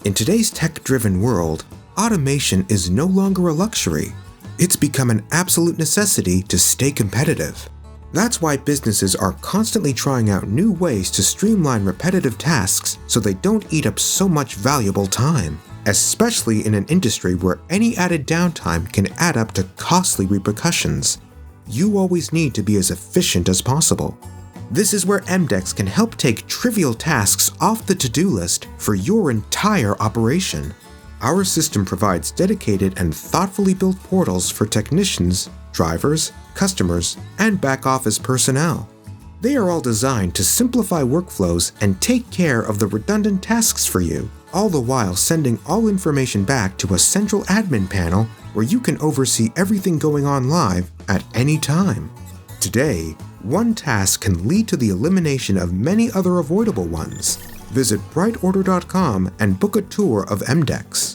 In today's tech-driven world, automation is no longer a luxury. It's become an absolute necessity to stay competitive. That's why businesses are constantly trying out new ways to streamline repetitive tasks so they don't eat up so much valuable time, especially in an industry where any added downtime can add up to costly repercussions. You always need to be as efficient as possible. This is where EMDECS can help take trivial tasks off the to-do list for your entire operation. Our system provides dedicated and thoughtfully built portals for technicians, drivers, customers, and back-office personnel. They are all designed to simplify workflows and take care of the redundant tasks for you, all the while sending all information back to a central admin panel where you can oversee everything going on live at any time. Today, one task can lead to the elimination of many other avoidable ones. Visit BrightOrder.com and book a tour of EMDECS.